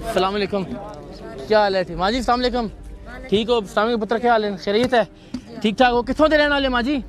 अस्सलाम वालेकुम, क्या हाल है? माँ जी अस्सलाम वालेकुम, ठीक हो? अस्सलाम वालेकुम पुत्र, क्या हाल है? खैरियत है? ठीक ठाक हो? कितों दे रहने वाले माँ जी?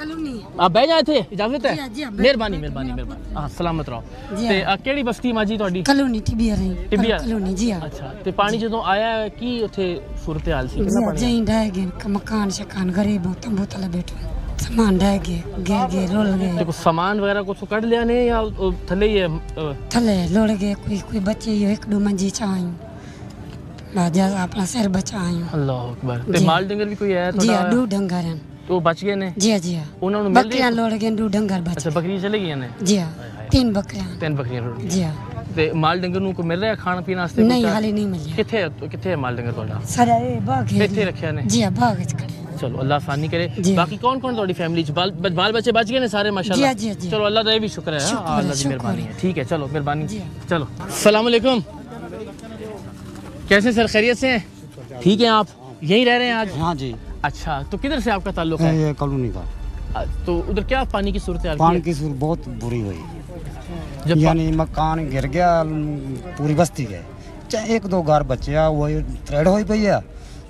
आप बह जाए थे, इजाजत है? मेहरबानी मेहरबानी मेहरबानी। हाँ सलामत रहो। ते केड़ी बस्ती माँ जी ਤੁਹਾਡੀ? कलोनी टिबिया रही। टिबिया कलोनी जी। अच्छा ते पानी ਜਦੋਂ ਆਇਆ ਕੀ ਉੱਥੇ सूरत हाल सी? कितना पानी? जहीं ढह गए मकान शकान गरीब तंबू तले बैठे सामान ढह गए गे रोल गए। देखो सामान वगैरह कुछ कट लिया ने या थले ही है? थले लोड़ गए कोई बच्चे एक दो मंजी चाई बाजा अपना सिर बचाई। अल्लाह अकबर। ते माल डंगर भी कोई है जी दो डंगर हैं तो बच गए ने? जी जी उन्होंने बकरियां लोड़ गए दो डंगर बच। अच्छा बकरियां चली गई ने? जी 3 बकरियां जी। ते माल डंगर नु को मिल रहा है खाना पीना वास्ते? नहीं हाले नहीं मिल। किथे है माल डंगर ਤੁਹਾਡਾ? सारा ये बाग है किथे रखया ने? जी बाग च खड़े। चलो अल्लाह आसानी करे। बाकी कौन कौन ਤੁਹਾਡੀ फैमिली च बाल बच्चे बच गए ने सारे माशाल्लाह? जी जी। चलो अल्लाह का भी शुक्र है। हां अल्लाह की मेहरबानी है। ठीक है चलो मेहरबानी। चलो अस्सलाम वालेकुम, कैसे सर? खैरियत से हैं? ठीक है आप यहीं रह रहे हैं आज? हाँ जी। अच्छा तो किधर से आपका ताल्लुक है? ये कॉलोनी का। तो उधर क्या पानी की सूरत है? पानी की सूरत बहुत बुरी हुई, यानी मकान गिर गया पूरी बस्ती के, चाहे एक दो घर बचे आ वही थ्रेड हुई पई है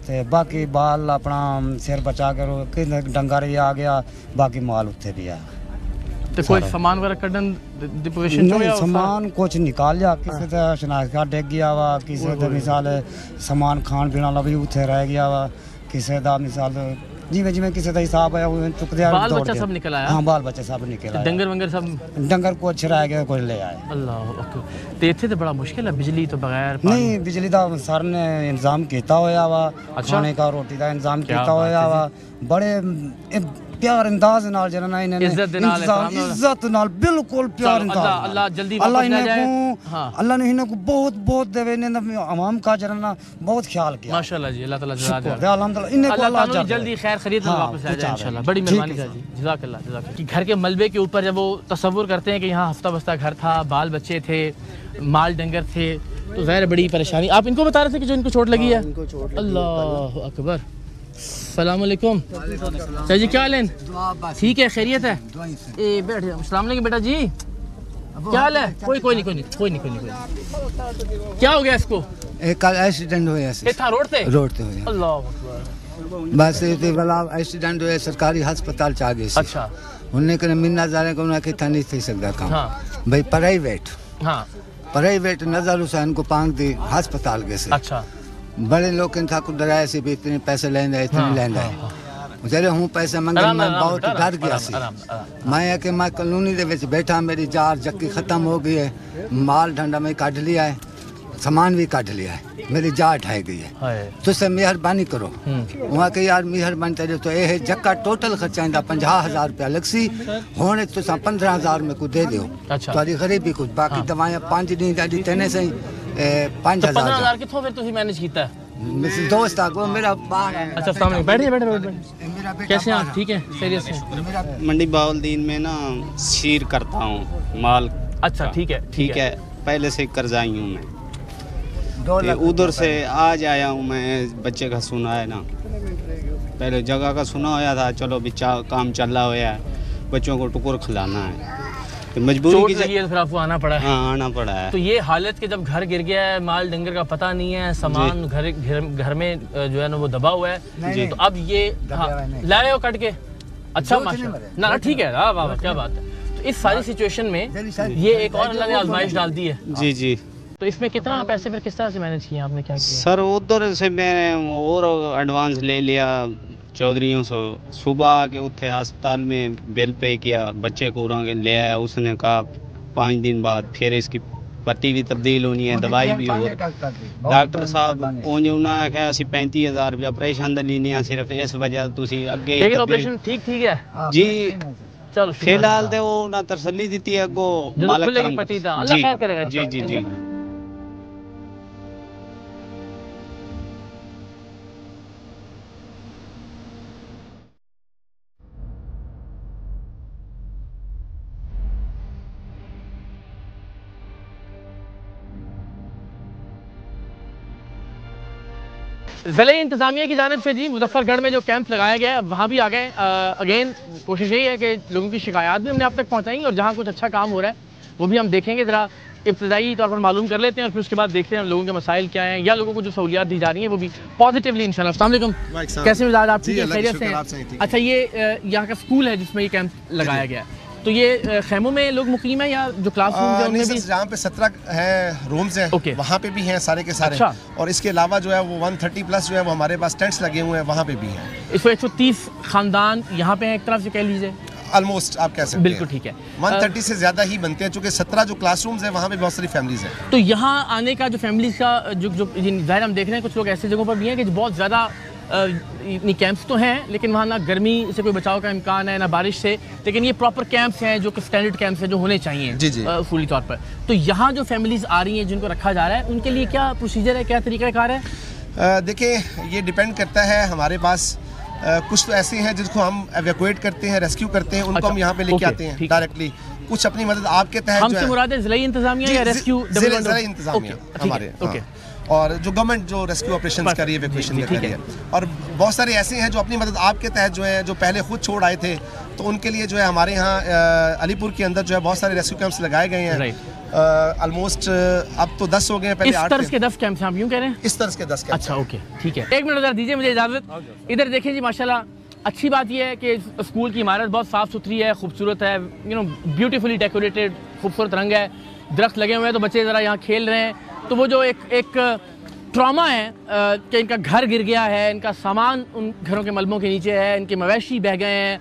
ते बाकी बाल अपना सिर बचा कर डंगर ही आ गया, बाकी माल उत्थे भी आ। तो कोई सामान वगैरह कड़न डिपोजिशन नहीं सामान कुछ निकाल लिया, किसी का शनाख्त कार्ड डेग गया वा, किसी का मिसाल सामान खान पीने वाला भी उत्थे रह गया वा, किसी का मिसाल जिमें जिमें किसी का हिसाब है वो चुक दिया। बाल बच्चा सब निकल आया? हाँ बाल बच्चे सब निकल आया। डंगर वंगर सब? डंगर कुछ रह गया कुछ ले आए। अल्लाह अकबर। ते इत्थे तो बड़ा मुश्किल है बिजली तो बगैर? नहीं बिजली का सर ने इंतजाम किया होया वा, खाने का रोटी का इंतजाम किया होया वा, बड़े प्यार अंदाज नाल जना इन्होंने इज्जत नाल बिल्कुल प्यार अंदाज। अल्लाह जल्दी अल्लाह अल्लाह ने इन्हें को बहुत बहुत देवे ने आवाम का जना बहुत ख्याल किया माशाल्लाह जी। अल्लाह ताला जज़ा दे अल्हम्दुलिल्लाह इन्हें को अल्लाह जल्दी खैर खरीद वापस आ जाए इंशाल्लाह। बड़ी मेहरबानी जी, जज़ाकल्लाह जज़ाकल्लाह। कि घर के मलबे के ऊपर जब वो तसव्वुर करते हैं कि यहाँ हफ्ता बस्ता घर था, बाल बच्चे थे, माल डंगर थे, तो ज़ाहिर बड़ी परेशानी। आप इनको बता रहे थे कि जो इनको चोट लगी है? अल्लाह अकबर। अस्सलाम वालेकुम सर जी, क्या हाल है? ठीक है खैरियत है? ए बैठ जाओ। अस्सलाम वालेकुम बेटा जी, क्या हाल है? कोई नहीं। क्या हो गया इसको? एक कल एक्सीडेंट होया सी था रोड पे होया। अल्लाह अकबर। बस ये वाला एक्सीडेंट होया सरकारी अस्पताल च आ गए सी। अच्छा उन्हें कने मिन्ना जाने को ना कि था नहीं थी सकदा काम। हां भाई प्राइवेट नजर हुसैन को पांग दी अस्पताल गए सी। अच्छा बड़े लोग था को डराया से भी इतने पैसे लेंदा इतने लेंदा जरे हूं पैसे मंगे मैं बहुत डर गया सी। मैं कि मैं कॉलोनी दे विच बैठा, मेरी जार जक्की खत्म हो गई है, माल डंडा में काट लिया है, सामान भी काट लिया है, मेरी जार ढाई गई है। तुसे मेहरबानी करो वहां के यार मेहरबानी तेरे तो ये जक्का टोटल खर्चा इंदा 50,000 रुपया लगसी, हुण तुसा 15,000 में को दे दियो। तुम्हारी गरीबी कुछ बाकी दवाएं 5 दिन दी तेने से 5,000 किथों फिर तुसी मैनेज कीता? मेरे दोस्त आ को मेरा बाहर है। अच्छा सामने बैठे कैसे आप? ठीक है खैरियत से? मंडी बाउलदीन में ना शीर करता हूँ माल। अच्छा ठीक है पहले से कर्जाई हूँ मैं, उधर से आज आया हूँ मैं। बच्चे का सुना है ना, पहले जगह का सुना होया था, चलो भी काम चल रहा होया है, बच्चों को टुकुर खिलाना है, तो मजबूरी की जगह फिर आपको आना पड़ा है। हाँ आना पड़ा है। तो ये हालत के जब घर गिर गया है, माल डंगर का पता नहीं है, सामान घर में जो है ना वो दबा हुआ है जी, तो अब ये लाए हो कट के? अच्छा माशाल्लाह ना ठीक है, वाह क्या बात है। तो इस सारी सिचुएशन में ये एक और अल्लाह ने आजमाइश डाल दी है जी। तो इसमें कितना पैसे फिर किस तरह से मैनेज किया आपने? क्या किया सर? उधर से मैंने और एडवांस ले लिया चौधरीयों से, सुबह आके उठे अस्पताल में बिल पे किया, बच्चे को ले आया, उसने कहा 5 दिन बाद फिर इसकी पट्टी भी तब्दील होनी है, दवाई भी हो। डॉक्टर साहब उन्होंने कहा असी 35,000 रुपया ऑपरेशन दा लेने हैं, सिर्फ इस वजह तुसी अगे ऑपरेशन ठीक है जी। चलो फिलहाल तो वो ना तसल्ली दी है अगो मालिक पट्टी दा अल्लाह खैर करेगा जी। ज़िले इंतज़ामिया की जानिब से जी मुजफ्फरगढ़ में जो कैंप लगाया गया है वहाँ भी आ गए। अगेन कोशिश यही है कि लोगों की शिकायत भी हमने आप तक पहुँचाई और जहाँ कुछ अच्छा काम हो रहा है वो भी हम देखेंगे। ज़रा इब्तदाई तौर पर मालूम कर लेते हैं और फिर उसके बाद देखते हैं लोगों के मसाइल क्या हैं या लोगों को जो सहूलियात दी जा रही हैं वो भी पॉजिटिवली इंशाल्लाह। अस्सलाम वालेकुम, कैसे मिजाज आप? ठीक है, खैरियत से हैं? अच्छा, ये यहाँ का स्कूल है जिसमें ये कैंप लगाया गया है, तो ये खैमों में लोग मुकीम है या जो क्लासरूम है उनमें भी? जहाँ पे 17 है रूम्स हैं, वहाँ पे भी हैं सारे के सारे। अच्छा। और इसके अलावा जो है वो 130 प्लस जो है वो हमारे पास टेंट्स लगे हुए हैं, वहाँ पे भी हैं। इसको 130 खानदान यहाँ पे हैं एक तरफ से कह लीजिए, ऑलमोस्ट आप कह सकते हैं। बिल्कुल ठीक है। 130 से ज्यादा ही बनते हैं, चूंकि 17 जो क्लासरूम्स हैं वहाँ पे बहुत सारी फैमिलीज हैं। तो यहाँ आने का जो फैमिलीज का जो ज़ाहिर हम देख रहे हैं कुछ लोग ऐसे जगहों पर भी हैं कि जो बहुत ज़्यादा इतनी कैंप्स तो हैं लेकिन वहाँ ना गर्मी से कोई बचाव का इम्कान है ना बारिश से, लेकिन ये प्रॉपर कैंप्स हैं जो कि स्टैंडर्ड कैंप्स हैं जो होने चाहिए जी फुली तौर पर। तो यहाँ जो फैमिलीज आ रही हैं जिनको रखा जा रहा है उनके लिए क्या प्रोसीजर है, क्या तरीक़ाकार है? देखिए, ये डिपेंड करता है। हमारे पास कुछ तो ऐसे हैं जिनको हम एवैक्यूएट करते हैं, रेस्क्यू करते हैं, उनको हम यहाँ पे लेके आते हैं डायरेक्टली। कुछ अपनी मदद आपके तहत हमसे मुराद है ज़िला इंतज़ामिया या रेस्क्यू? ज़िला इंतज़ामिया हमारे, और जो गवर्नमेंट जो रेस्क्यू ऑपरेशंस कर रही है, इवैक्यूएशन कर रही है। और बहुत सारे ऐसे हैं जो अपनी मदद आपके तहत जो है, जो पहले खुद छोड़ आए थे, तो उनके लिए जो है हमारे यहाँ अलीपुर के अंदर जो है बहुत सारे रेस्क्यू कैंप्स लगाए गए हैं। ऑलमोस्ट अब तो 10 हो गए हैं, पहले 8 थे। इस तरह के 10 कैंप्स आप यूं कह रहे हैं? इस तरह के 10 कैंप्स। अच्छा, ओके, ठीक है। एक मिनट इधर दीजिए मुझे इजाज़त। इधर देखिए जी, माशाल्लाह अच्छी बात यह है कि स्कूल की इमारत बहुत साफ़ सुथरी है, खूबसूरत है, ब्यूटीफुली डेकोरेटेड, खूबसूरत रंग है, दरख्त लगे हुए हैं, तो बच्चे ज़रा यहाँ खेल रहे हैं। तो वो जो एक ट्रॉमा है कि इनका घर गिर गया है, इनका सामान उन घरों के मलबों के नीचे है, इनके मवेशी बह गए हैं,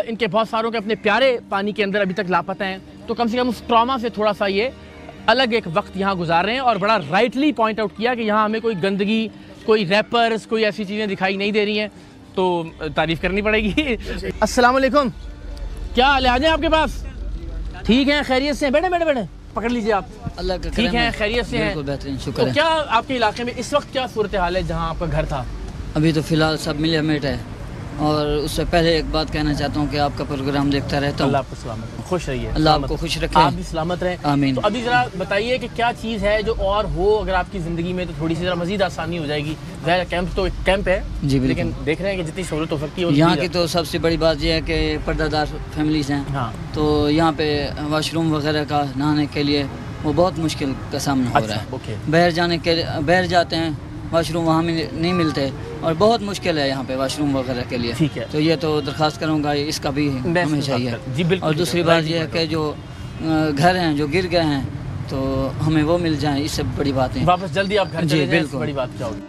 इनके बहुत सारों के अपने प्यारे पानी के अंदर अभी तक लापता हैं, तो कम से कम उस ट्रॉमा से थोड़ा सा ये अलग एक वक्त यहाँ गुजार रहे हैं। और बड़ा राइटली पॉइंट आउट किया कि यहाँ हमें कोई गंदगी, कोई रैपर्स, कोई ऐसी चीज़ें दिखाई नहीं दे रही हैं, तो तारीफ़ करनी पड़ेगी। अस्सलाम वालेकुम, क्या हाल है? आ जाएं आपके पास। ठीक है, खैरियत से हैं? बैठे बैठे बैठे, पकड़ लीजिए आप। अल्लाह का ठीक है, खैरियत से हैं? बेहतरीन, शुक्र तो है। क्या आपके इलाके में इस वक्त क्या सूरत हाल है जहाँ आपका घर था? अभी तो फिलहाल सब मिले मेट है, और उससे पहले एक बात कहना चाहता हूँ कि आपका प्रोग्राम देखता रहता हूँ। अल्लाह आपको सलामत रहे, खुश रहिए, अल्लाह आपको खुश रखे, आप भी सलामत रहें, आमीन। तो अभी ज़रा बताइए कि क्या चीज़ है जो और हो अगर आपकी ज़िंदगी में, तो थोड़ी सी ज़रा मज़ीद आसानी हो जाएगी। ज़ाहिर कैंप तो एक कैंप है जी, लेकिन देख रहे हैं कि जितनी सहूलत हो सकती है यहाँ की। तो सबसे बड़ी बात यह है कि पर्दादार फैमिलीज हैं, हाँ, तो यहाँ पे वाशरूम वगैरह का नहाने के लिए वो बहुत मुश्किल का सामना हो रहा है। बाहर जाते हैं, वाशरूम वहाँ नहीं मिलते और बहुत मुश्किल है यहाँ पे वाशरूम वगैरह के लिए। ठीक है, तो ये तो दरख्वास्त करूँगा, इसका भी हमें चाहिए जी, बिल्कुल। और दूसरी बात यह है कि जो घर हैं जो गिर गए हैं तो हमें वो मिल जाए, इससे बड़ी बात है। वापस जल्दी आप घर चले जाएं, इससे बड़ी बात क्या होगी।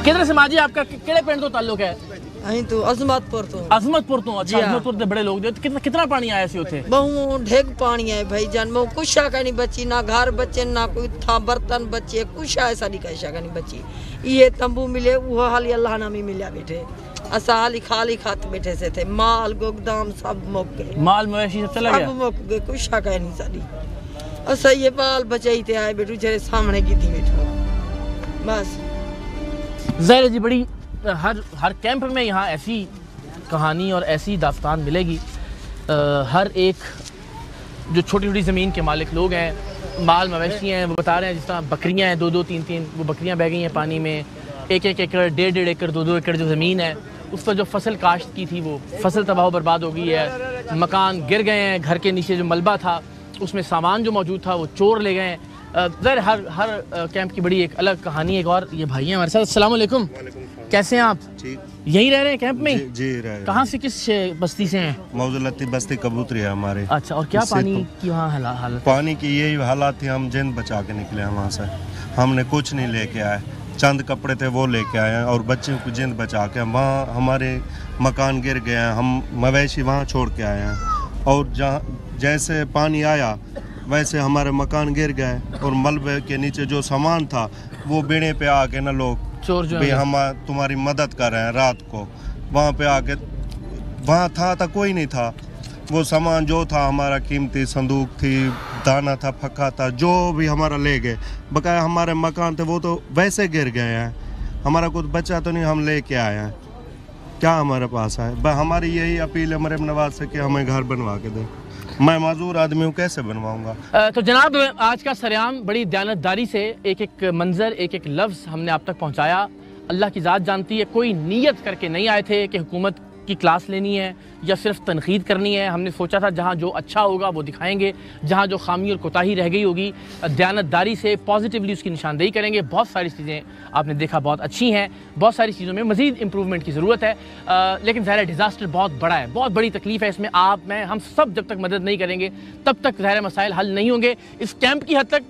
किधर से माजी आपका केड़े पिंड तो ताल्लुक है? अहीं तो अजमतपुर तो। अजमतपुर तो? अच्छा, अजमतपुर दे बड़े लोग। कितना पानी आया सी उथे? बहु ढेग पानी है भाई जान, बहु कुछ का नहीं बची, ना घर बचे ना कोई था बर्तन बचे, कुछ ऐसा नहीं कैसा का नहीं बची। ये तंबू मिले वो हाली अल्लाह नामी मिला बैठे, असा हाली खाली खाते बैठे से थे, माल गोदाम सब मुक गए, माल मवेशी सब चला गया, सब मुक गए, कुछ का नहीं सारी। असा ये बाल बचे ही थे आए बैठू जेरे सामने की थी बैठो बस। ज़ाहिर जी, बड़ी हर कैंप में यहाँ ऐसी कहानी और ऐसी दास्तान मिलेगी। हर एक जो छोटी छोटी ज़मीन के मालिक लोग हैं, माल मवेशी हैं, वो बता रहे हैं जिस तरह बकरियाँ हैं, 2-2, 3-3 वो बकरियाँ बह गई हैं पानी में। 1-1 एकड़, 1.5 एकड़, 2-2 एकड़ जो ज़मीन है उस पर जो फसल काश्त की थी वो फसल तबाह बर्बाद हो गई है। मकान गिर गए हैं, घर के नीचे जो मलबा था उसमें सामान जो मौजूद था वो चोर ले गए हैं। ज़ाहिर हर कैंप की बड़ी एक अलग कहानी। एक और ये भाई हैं हमारे साथ। अस्सलाम वालेकुम, कैसे हैं आप? ठीक, यहीं रह रहे हैं कैंप में? जी रह रहे। कहाँ से, किस बस्ती से हैं? मौजूलती बस्ती कबूतरी है हमारे। अच्छा, और क्या पानी की वहाँ हालत? पानी की यही हालात थी, हम जिंद बचा के निकले हैं वहाँ से। हमने कुछ नहीं लेके आए, चंद कपड़े थे वो लेके आए हैं और बच्चों की जिंद बचा के। वहाँ हमारे मकान गिर गए हैं, हम मवेशी वहाँ छोड़ के आए हैं और जहाँ जैसे पानी आया वैसे हमारे मकान गिर गए और मलबे के नीचे जो सामान था वो बेड़े पे आके ना लोग चोर जो भी हम तुम्हारी मदद कर रहे हैं। रात को वहाँ पे आके, वहाँ था कोई नहीं था, वो सामान जो था हमारा कीमती संदूक थी, दाना था, फक्का था, जो भी हमारा ले गए। बकाया हमारे मकान थे वो तो वैसे गिर गए हैं, हमारा कुछ बचा तो नहीं, हम ले के आए हैं। क्या हमारे पास है? हमारी यही अपील है मरीम नवाज से कि हमें घर बनवा के दे। मैं माजूर आदमी हूँ, कैसे बनवाऊंगा? तो जनाब, आज का सरेआम बड़ी दयानतदारी से एक एक मंजर, एक एक लफ्ज़ हमने आप तक पहुँचाया। अल्लाह की ज़ात जानती है, कोई नीयत करके नहीं आए थे कि हुकूमत की क्लास लेनी है या सिर्फ तनकीद करनी है। हमने सोचा था जहाँ जो अच्छा होगा वो दिखाएंगे, जहाँ जो खामी और कोताही रह गई होगी दयानतदारी से पॉजिटिवली उसकी निशानदेही करेंगे। बहुत सारी चीज़ें आपने देखा बहुत अच्छी हैं, बहुत सारी चीज़ों में मज़ीद इम्प्रूवमेंट की ज़रूरत है, लेकिन ज़ाहिर डिज़ास्टर बहुत बड़ा है, बहुत बड़ी तकलीफ़ है इसमें। आप मैं हम सब जब तक मदद नहीं करेंगे तब तक ज़ाहिर मसाइल हल नहीं होंगे। इस कैंप की हद तक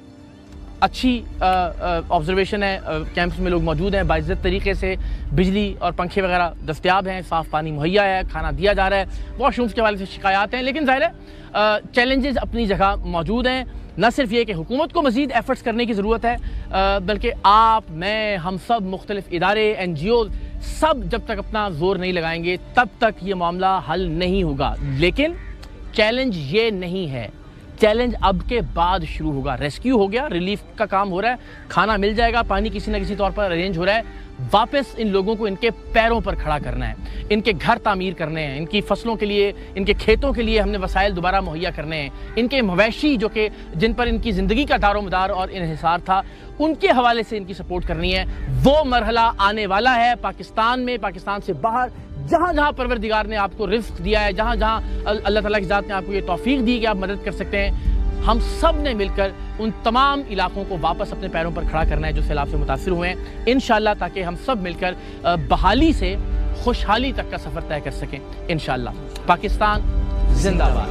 अच्छी ऑब्जर्वेशन है, कैंप्स में लोग मौजूद हैं, बाइज्जत तरीके से बिजली और पंखे वगैरह दस्तयाब हैं, साफ़ पानी मुहैया है, खाना दिया जा रहा है, वॉशरूम्स के हवाले से शिकायत हैं, लेकिन ज़ाहिर है चैलेंजेस अपनी जगह मौजूद हैं। न सिर्फ ये कि हुकूमत को मज़ीद एफ़र्ट्स करने की ज़रूरत है, बल्कि आप मैं हम सब मुख्तलिफ इदारे NGO सब जब तक अपना ज़ोर नहीं लगाएंगे तब तक ये मामला हल नहीं होगा। लेकिन चैलेंज ये नहीं है, चैलेंज अब के बाद शुरू होगा। रेस्क्यू हो गया, रिलीफ का काम हो रहा है, खाना मिल जाएगा, पानी किसी न किसी तौर पर अरेंज हो रहा है। वापस इन लोगों को इनके पैरों पर खड़ा करना है, इनके घर तामीर करने हैं, इनकी फसलों के लिए, इनके खेतों के लिए हमने वसाइल दोबारा मुहैया करने हैं, इनके मवेशी जो कि जिन पर इनकी ज़िंदगी का दारोमदार और इन्हिसार था उनके हवाले से इनकी सपोर्ट करनी है। वो मरहला आने वाला है पाकिस्तान में, पाकिस्तान से बाहर, जहाँ जहाँ परवरदिगार ने आपको रिज़्क़ दिया है, जहाँ जहाँ अल्लाह ताला की ज़ात ने आपको ये तौफीक दी कि आप मदद कर सकते हैं, हम सब ने मिलकर उन तमाम इलाकों को वापस अपने पैरों पर खड़ा करना है जो सैलाब से मुतासिर हुए हैं इंशाअल्लाह, ताकि हम सब मिलकर बहाली से खुशहाली तक का सफ़र तय कर सकें इंशाअल्लाह। पाकिस्तान जिंदाबाद।